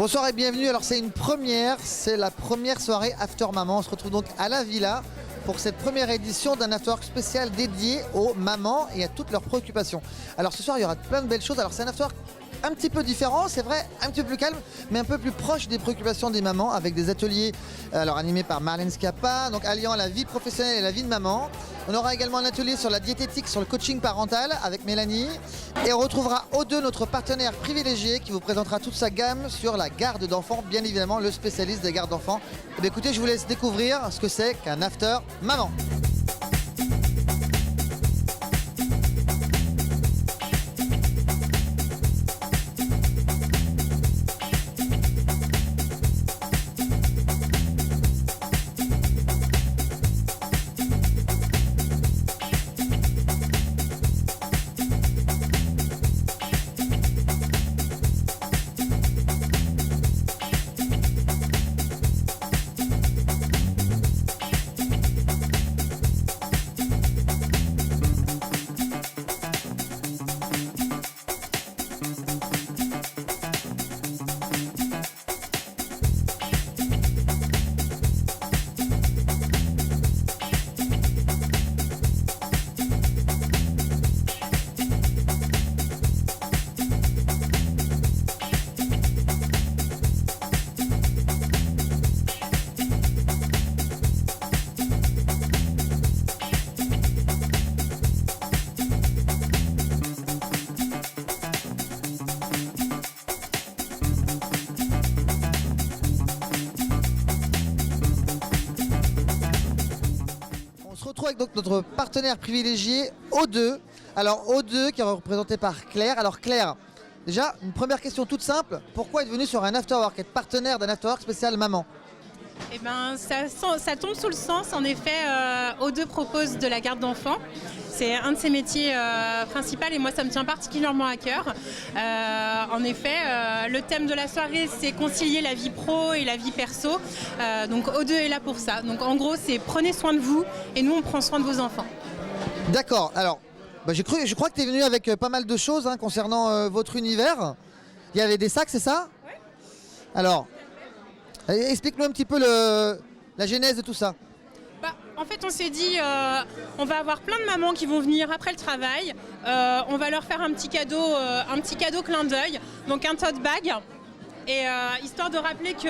Bonsoir et bienvenue. Alors c'est une première, c'est la première soirée After Maman. On se retrouve donc à la Villa pour cette première édition d'un afterwork spécial dédié aux mamans et à toutes leurs préoccupations. Alors ce soir il y aura plein de belles choses. Alors c'est un afterwork un petit peu différent, c'est vrai, un petit peu plus calme, mais un peu plus proche des préoccupations des mamans, avec des ateliers animés par Marlène Schiappa, donc alliant la vie professionnelle et la vie de maman. On aura également un atelier sur la diététique, sur le coaching parental avec Mélanie. Et on retrouvera O2, notre partenaire privilégié, qui vous présentera toute sa gamme sur la garde d'enfants, bien évidemment le spécialiste des gardes d'enfants. Et bien écoutez, je vous laisse découvrir ce que c'est qu'un after maman. Avec donc notre partenaire privilégié O2. Alors O2 qui est représenté par Claire. Alors Claire, déjà une première question toute simple, pourquoi être venue sur un afterwork, être partenaire d'un afterwork spécial maman? Eh ben, ça tombe sous le sens. En effet, O2 propose de la garde d'enfants. C'est un de ses métiers principaux et moi ça me tient particulièrement à cœur. En effet, le thème de la soirée c'est concilier la vie pro et la vie perso. Donc O2 est là pour ça. Donc en gros c'est prenez soin de vous et nous on prend soin de vos enfants. D'accord, alors je crois que tu es venu avec pas mal de choses concernant votre univers. Il y avait des sacs, c'est ça? Oui. Alors, explique-nous un petit peu la genèse de tout ça. En fait, on s'est dit, on va avoir plein de mamans qui vont venir après le travail. On va leur faire un petit cadeau clin d'œil, donc un tote bag. Et histoire de rappeler que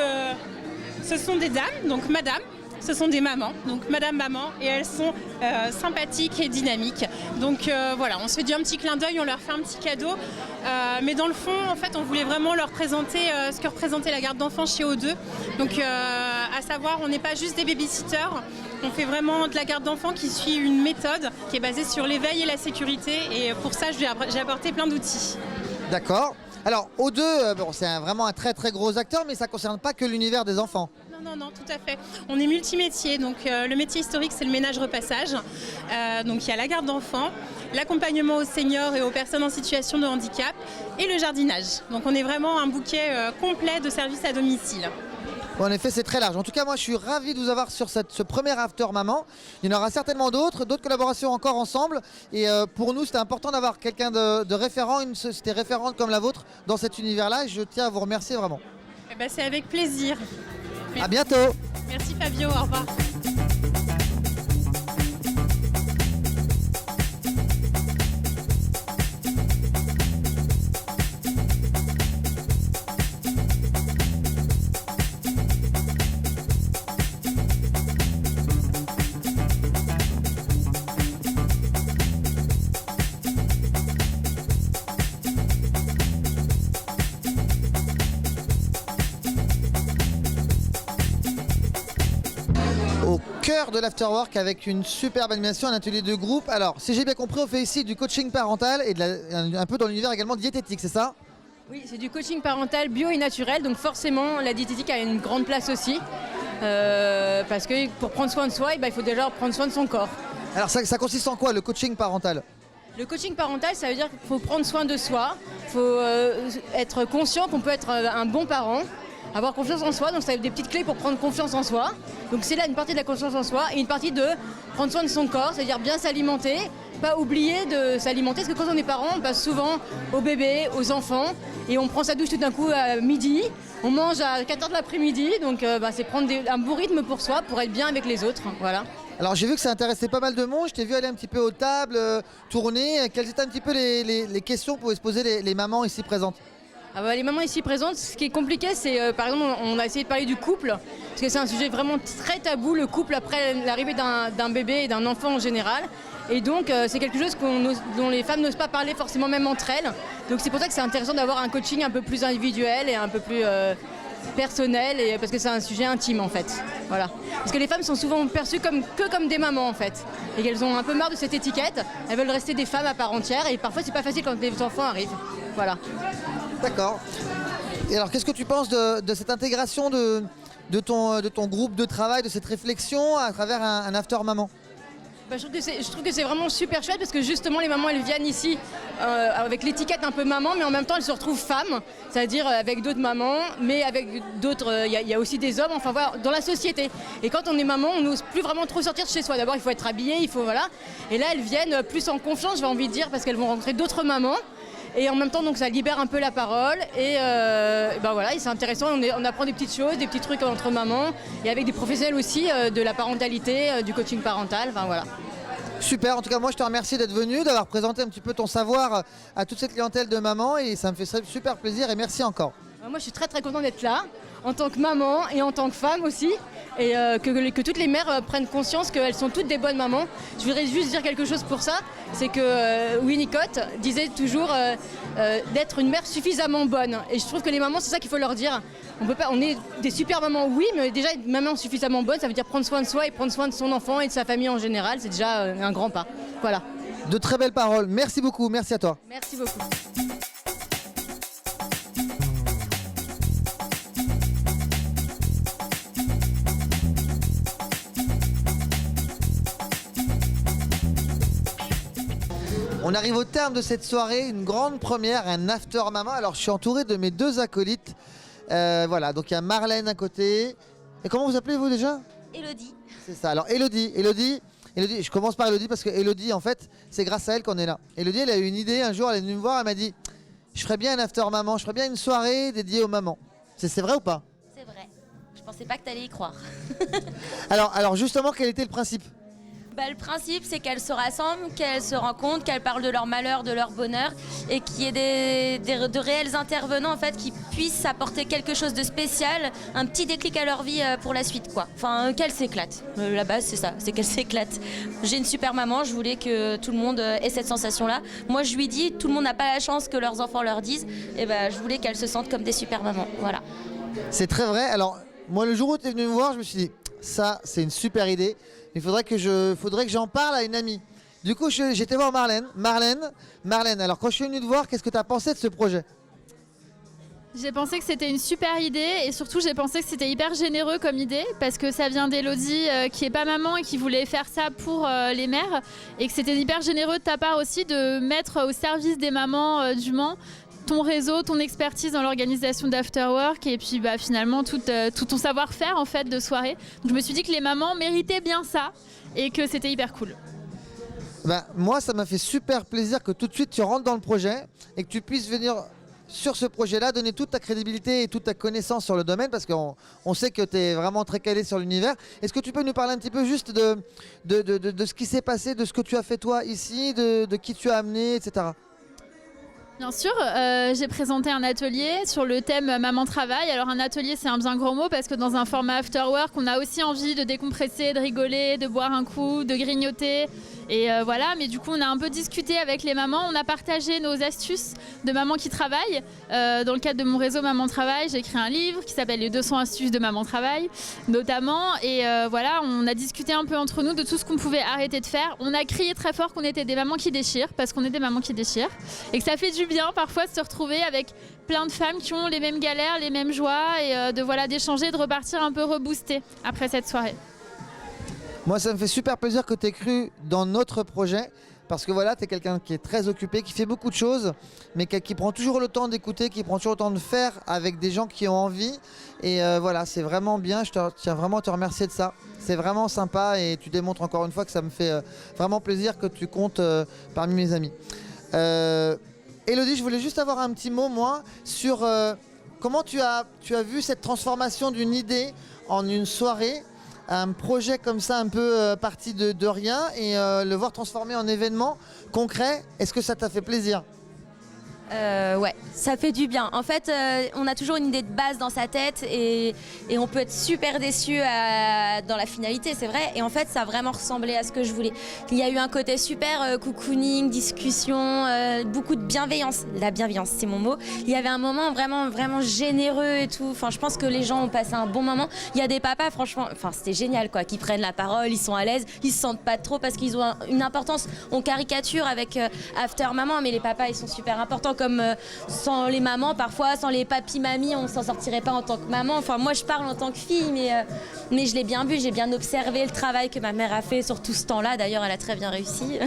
ce sont des dames, donc madame, ce sont des mamans, donc madame, maman, et elles sont sympathiques et dynamiques. Donc voilà, on se fait dit un petit clin d'œil, on leur fait un petit cadeau. Mais dans le fond, en fait, on voulait vraiment leur présenter ce que représentait la garde d'enfants chez O2. Donc à savoir, on n'est pas juste des babysitters. On fait vraiment de la garde d'enfants qui suit une méthode qui est basée sur l'éveil et la sécurité. Et pour ça, j'ai apporté plein d'outils. D'accord. Alors, O2, bon, c'est vraiment un très très gros acteur, mais ça ne concerne pas que l'univers des enfants. Non, tout à fait. On est multimétier. Donc, le métier historique, c'est le ménage-repassage. Donc, il y a la garde d'enfants, l'accompagnement aux seniors et aux personnes en situation de handicap et le jardinage. Donc, on est vraiment un bouquet complet de services à domicile. Bon, en effet, c'est très large. En tout cas, moi, je suis ravi de vous avoir sur ce premier After Maman. Il y en aura certainement d'autres collaborations encore ensemble. Et pour nous, c'était important d'avoir quelqu'un de référent, une société référente comme la vôtre dans cet univers-là. Et je tiens à vous remercier vraiment. Eh ben, c'est avec plaisir. Merci. À bientôt. Merci Fabio, au revoir. De l'afterwork avec une superbe animation, un atelier de groupe. Alors, si j'ai bien compris, on fait ici du coaching parental et un peu dans l'univers également diététique, c'est ça? Oui, c'est du coaching parental bio et naturel, donc forcément la diététique a une grande place aussi, parce que pour prendre soin de soi, il faut déjà prendre soin de son corps. Alors ça consiste en quoi le coaching parental? Le coaching parental, ça veut dire qu'il faut prendre soin de soi, il faut être conscient qu'on peut être un bon parent, avoir confiance en soi, donc ça a des petites clés pour prendre confiance en soi. Donc c'est là une partie de la confiance en soi et une partie de prendre soin de son corps, c'est-à-dire bien s'alimenter, pas oublier de s'alimenter, parce que quand on est parent, on passe souvent aux bébés, aux enfants, et on prend sa douche tout d'un coup à midi, On mange à 4h de l'après-midi, donc c'est prendre un bon rythme pour soi, pour être bien avec les autres. Voilà. Alors j'ai vu que ça intéressait pas mal de monde, je t'ai vu aller un petit peu aux tables, tourner. Quelles étaient un petit peu les questions que pouvaient se poser les mamans ici présentes? Les mamans ici présentes, ce qui est compliqué, c'est par exemple, on a essayé de parler du couple, parce que c'est un sujet vraiment très tabou, le couple après l'arrivée d'un bébé et d'un enfant en général. Et donc c'est quelque chose dont les femmes n'osent pas parler forcément même entre elles. Donc c'est pour ça que c'est intéressant d'avoir un coaching un peu plus individuel et un peu plus personnel, parce que c'est un sujet intime en fait. Voilà. Parce que les femmes sont souvent perçues que comme des mamans en fait. Et qu'elles ont un peu marre de cette étiquette, elles veulent rester des femmes à part entière et parfois c'est pas facile quand les enfants arrivent. Voilà. D'accord. Et alors qu'est-ce que tu penses de cette intégration de ton groupe de travail, de cette réflexion à travers un after maman? Je trouve que c'est vraiment super chouette parce que justement les mamans elles viennent ici avec l'étiquette un peu maman, mais en même temps elles se retrouvent femmes, c'est-à-dire avec d'autres mamans, mais avec d'autres, il y a aussi des hommes, enfin voilà, dans la société. Et quand on est maman, on n'ose plus vraiment trop sortir de chez soi. D'abord il faut être habillé, il faut voilà. Et là elles viennent plus en confiance, j'ai envie de dire, parce qu'elles vont rencontrer d'autres mamans. Et en même temps, donc, ça libère un peu la parole. Et voilà, c'est intéressant. On apprend des petites choses, des petits trucs entre mamans. Et avec des professionnels aussi de la parentalité, du coaching parental. Enfin, voilà. Super, en tout cas moi je te remercie d'être venu, d'avoir présenté un petit peu ton savoir à toute cette clientèle de mamans. Et ça me fait super plaisir et merci encore. Moi je suis très très contente d'être là, en tant que maman et en tant que femme aussi. Et que toutes les mères prennent conscience qu'elles sont toutes des bonnes mamans. Je voudrais juste dire quelque chose pour ça, c'est que Winnicott disait toujours d'être une mère suffisamment bonne. Et je trouve que les mamans, c'est ça qu'il faut leur dire. On est des super mamans, oui, mais déjà une maman suffisamment bonne, ça veut dire prendre soin de soi et prendre soin de son enfant et de sa famille en général, c'est déjà un grand pas. Voilà. De très belles paroles, merci beaucoup, merci à toi. Merci beaucoup. On arrive au terme de cette soirée, une grande première, un after maman. Alors je suis entouré de mes deux acolytes. Voilà, donc il y a Marlène à côté. Et comment vous appelez-vous déjà? Élodie. C'est ça, alors Élodie, je commence par Élodie parce que Élodie, en fait, c'est grâce à elle qu'on est là. Élodie, elle a eu une idée, un jour, elle est venue me voir, elle m'a dit je ferais bien un after maman, je ferais bien une soirée dédiée aux mamans. C'est vrai ou pas? C'est vrai. Je pensais pas que t'allais y croire. alors justement, quel était le principe? Le principe, c'est qu'elles se rassemblent, qu'elles se rencontrent, qu'elles parlent de leur malheur, de leur bonheur, et qu'il y ait de réels intervenants en fait, qui puissent apporter quelque chose de spécial, un petit déclic à leur vie pour la suite, quoi. Enfin, qu'elles s'éclatent. La base, c'est ça, c'est qu'elles s'éclatent. J'ai une super maman, je voulais que tout le monde ait cette sensation-là. Moi, je lui dis, tout le monde n'a pas la chance que leurs enfants leur disent, et je voulais qu'elles se sentent comme des super mamans. Voilà. C'est très vrai. Alors, moi, le jour où tu es venu me voir, je me suis dit, ça, c'est une super idée. Il faudrait que j'en parle à une amie. Du coup, j'étais voir Marlène. Marlène, alors quand je suis venu te voir, qu'est-ce que tu as pensé de ce projet? J'ai pensé que c'était une super idée et surtout j'ai pensé que c'était hyper généreux comme idée parce que ça vient d'Élodie qui est pas maman et qui voulait faire ça pour les mères et que c'était hyper généreux de ta part aussi de mettre au service des mamans du Mans ton réseau, ton expertise dans l'organisation d'afterwork et puis finalement tout ton savoir-faire en fait de soirée. Donc, je me suis dit que les mamans méritaient bien ça et que c'était hyper cool. Moi, ça m'a fait super plaisir que tout de suite tu rentres dans le projet et que tu puisses venir sur ce projet-là, donner toute ta crédibilité et toute ta connaissance sur le domaine parce qu'on sait que tu es vraiment très calé sur l'univers. Est-ce que tu peux nous parler un petit peu juste de ce qui s'est passé, de ce que tu as fait toi ici, de qui tu as amené, etc. Bien sûr, j'ai présenté un atelier sur le thème Maman Travail. Alors un atelier, c'est un bien gros mot parce que dans un format after work, on a aussi envie de décompresser, de rigoler, de boire un coup, de grignoter. Et voilà, mais du coup, on a un peu discuté avec les mamans. On a partagé nos astuces de mamans qui travaillent. Dans le cadre de mon réseau Maman Travail, j'ai écrit un livre qui s'appelle Les 200 astuces de Maman Travail, notamment. Et voilà, on a discuté un peu entre nous de tout ce qu'on pouvait arrêter de faire. On a crié très fort qu'on était des mamans qui déchirent, parce qu'on est des mamans qui déchirent. Et que ça fait du bien parfois de se retrouver avec plein de femmes qui ont les mêmes galères, les mêmes joies, et d'échanger, de repartir un peu reboosté après cette soirée. Moi, ça me fait super plaisir que tu aies cru dans notre projet parce que voilà, tu es quelqu'un qui est très occupé, qui fait beaucoup de choses, mais qui prend toujours le temps d'écouter, qui prend toujours le temps de faire avec des gens qui ont envie. Et voilà, c'est vraiment bien. Je tiens vraiment à te remercier de ça. C'est vraiment sympa et tu démontres encore une fois que ça me fait vraiment plaisir que tu comptes parmi mes amis. Élodie, je voulais juste avoir un petit mot, moi, sur comment tu as vu cette transformation d'une idée en une soirée, un projet comme ça un peu parti de rien et le voir transformé en événement concret? Est-ce que ça t'a fait plaisir? Ouais, ça fait du bien. En fait, on a toujours une idée de base dans sa tête et on peut être super déçu dans la finalité, c'est vrai. Et en fait, ça a vraiment ressemblé à ce que je voulais. Il y a eu un côté super cocooning, discussion, beaucoup de bienveillance. La bienveillance, c'est mon mot. Il y avait un moment vraiment, vraiment généreux et tout. Enfin, je pense que les gens ont passé un bon moment. Il y a des papas, franchement, enfin, c'était génial, quoi, qui prennent la parole, ils sont à l'aise, ils se sentent pas trop parce qu'ils ont une importance. On caricature avec After Maman, mais les papas, ils sont super importants. Comme sans les mamans, parfois, sans les papis-mamies, on ne s'en sortirait pas en tant que maman. Enfin, moi, je parle en tant que fille, mais je l'ai bien vu, j'ai bien observé le travail que ma mère a fait sur tout ce temps-là. D'ailleurs, elle a très bien réussi.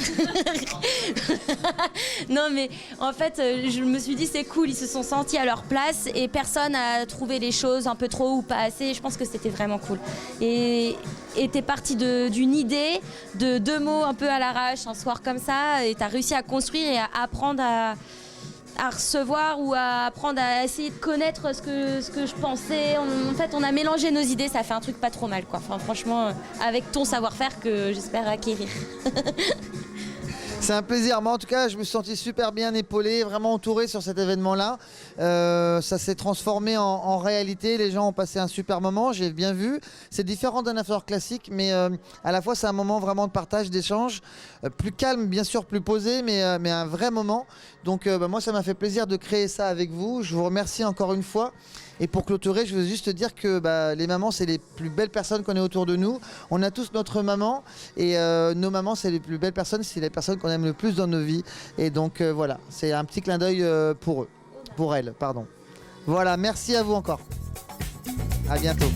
Non, mais en fait, je me suis dit, c'est cool, ils se sont sentis à leur place et personne n'a trouvé les choses un peu trop ou pas assez. Je pense que c'était vraiment cool. Et t'es parti d'une idée, de 2 mots un peu à l'arrache, un soir comme ça, et t'as réussi à construire et à apprendre à recevoir ou à apprendre à essayer de connaître ce que je pensais. En fait, on a mélangé nos idées, ça fait un truc pas trop mal, quoi. Enfin, franchement, avec ton savoir-faire que j'espère acquérir. C'est un plaisir. Moi, en tout cas, je me suis senti super bien épaulé, vraiment entouré sur cet événement-là. Ça s'est transformé en réalité. Les gens ont passé un super moment. J'ai bien vu. C'est différent d'un after classique, mais à la fois, c'est un moment vraiment de partage, d'échange. Plus calme, bien sûr, plus posé, mais un vrai moment. Donc, moi, ça m'a fait plaisir de créer ça avec vous. Je vous remercie encore une fois. Et pour clôturer, je veux juste dire que les mamans, c'est les plus belles personnes qu'on ait autour de nous. On a tous notre maman et nos mamans, c'est les plus belles personnes, c'est les personnes qu'on aime le plus dans nos vies. Et donc voilà, c'est un petit clin d'œil pour elles, pardon. Voilà, merci à vous encore. À bientôt.